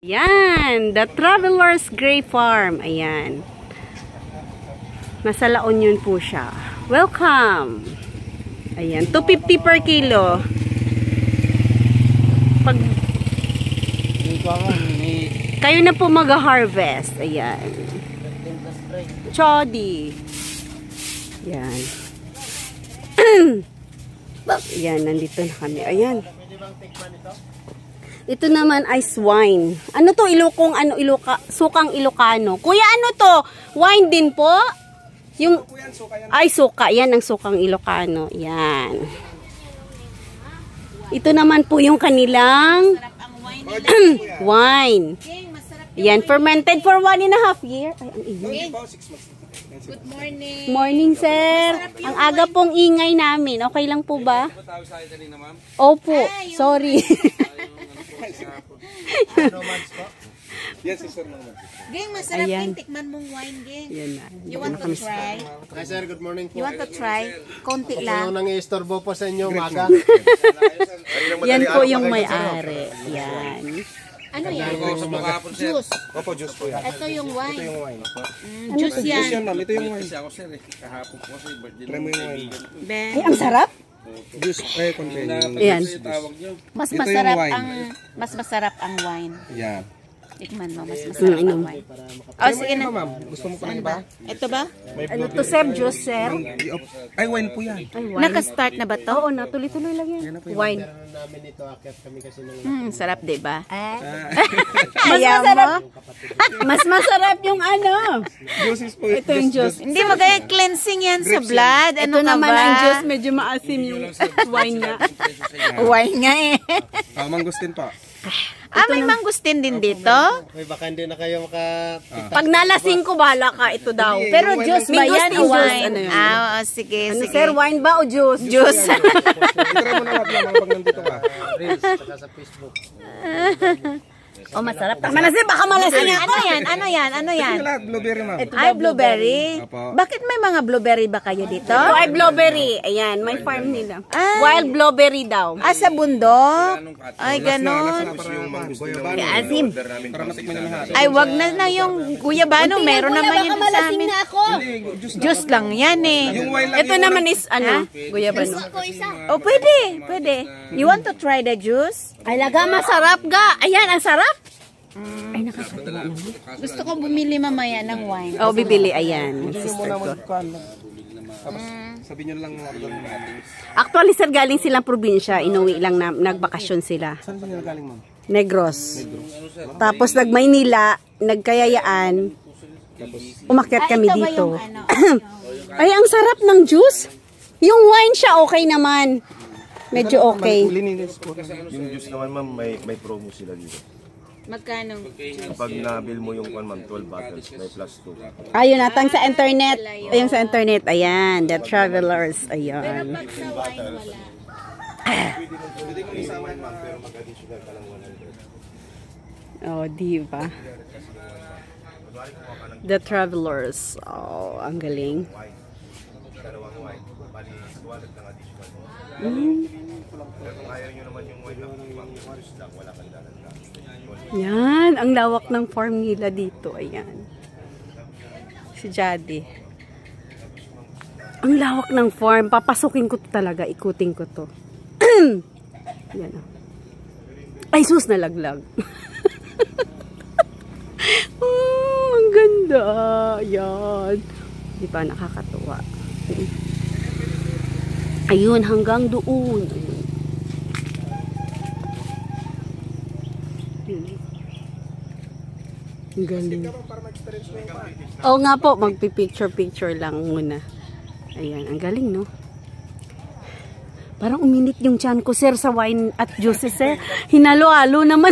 Ayan, The Travelers Gray Farm. Ayan. Nasa La Union po siya. Welcome! Ayan, 250 per kilo. Pag kayo na po mag-harvest. Ayan. Chodi. Ayan. Ayan, nandito na kami. Ayan. Ito naman ay wine. Ano to? Ilokong ano? Sukang Ilocano. Kuya, ano to? Wine din po? Yung ay suka. Yan ang sukang Ilocano. Yan. Ito naman po yung kanilang wine. Yan, fermented for 1.5 year. Ay, ang ingay. Good morning. Morning, sir. Ang aga pong ingay namin. Okay lang po ba? Opo. Sorry. Yes, sir. Geng, masarap din. Tikman mong wine, Geng. You want to try? Hi, sir. Good morning po. You want to try? Konti lang. Ano nang i-istorbo po sa inyo, maga? Yan po yung may-ari. Yan. Ano yan? Juice. Opo, juice po yan. Ito yung wine. Ito yung wine. Juice yan. Juice yan, ma'am. Ito yung wine. Try mo yung wine. Ben. Ay, ang sarap. Juice, konti. Yan. Mas Ito yung masarap wine. ang wine. Yan. Tikman mo, mas masarap ang wine. Oh, sige na. Ma'am, gusto mo pa rin ba? Ito ba? Ano to, sir? Juice, sir? Ay, wine po yan. Naka-start na ba to? Oo, natuloy-tuloy lang yan. Wine. Namin ito, akyat kami kasi nung... Sarap, diba? Mas masarap. Mas masarap yung ano. Juices po. Ito yung juice. Hindi mo kaya cleansing yan sa blood. Ano Ito ka naman ba? ang juice. Medyo maasim yung wine niya. Wine nga eh. Mangustin pa. May mangustin din dito? May baka hindi na kayo Pag nalasing ko, bahala ka. Ito daw. Pero juice ba yan? Mangustin Juice. wine. Ano yun? Sige, Ano, sige. sir? Wine ba o juice? Juice. Try mo na lang pag nandito ka. Reels, saka sa Facebook. Oh, masarap. Malasin, baka malasing ako. Ano yan? Lahat, blueberry, ma'am. Ay, blueberry. Apo. Bakit may mga blueberry ba kayo dito? Ito ay blueberry. Ayan, may farm nila. Ah. Wild blueberry daw. Sa bundok? Ay, ganon. Yung guyabano. Asim. Para matikman na lahat. Ay, wag na yung guyabano. Meron naman yun sa amin. ako. Juice lang yan eh. Yung wine lang Ito naman is, ano, guyabano. Oh, pwede. You want to try the juice? Ay, laga, masarap ga. Ayan, ang sarap. Ay, nakakatawa naman. Gusto ko bumili mamaya ng wine. Oh, bibili. Ayan. Gusto mo naman tapos sabihin nyo lang natin. Actually, sir, galing silang probinsya. Inuwi lang na nagbakasyon sila. Saan sila galing, ma'am? Negros. Tapos nag-Maynila, nagkayayaan. Umakyat kami ito ba dito. yung ano? Ay, ang sarap ng juice. Yung wine siya, okay naman. Medyo okay. Lininis po. Yung juice naman, ma'am, may promo sila dito. Magkano? Kapag nabil mo yung ma'am, 12 bottles, may plus 2. Ayun, natang sa internet. Ayun sa internet. Ayan, The Travelers. Ayan. Pag sa wine, wala. Pwede ko isama yun, ma'am, pero mag-additional ka lang 100. Oh, diba? The Travelers. Oh, ang galing. Dalawang wine. Bali, wallet ng additional. Pero kung ayaw nyo naman yung wine ng ibang juice lang, wala kang dalan. Yan, ang lawak ng farm nila dito. Ayan. Si Jady. Ang lawak ng farm. Papasukin ko to talaga. Ikutin ko to. Yan. Ay, sus, nalaglag. Oh, ang ganda. Yan. Di ba, nakakatuwa. Ayun, hanggang doon. Ang galing. Oo nga po, magpipicture-picture lang muna. Ayan, ang galing, no? Parang uminit yung tiyan ko, sir, sa wine at juices, sir. Hinalo-halo naman.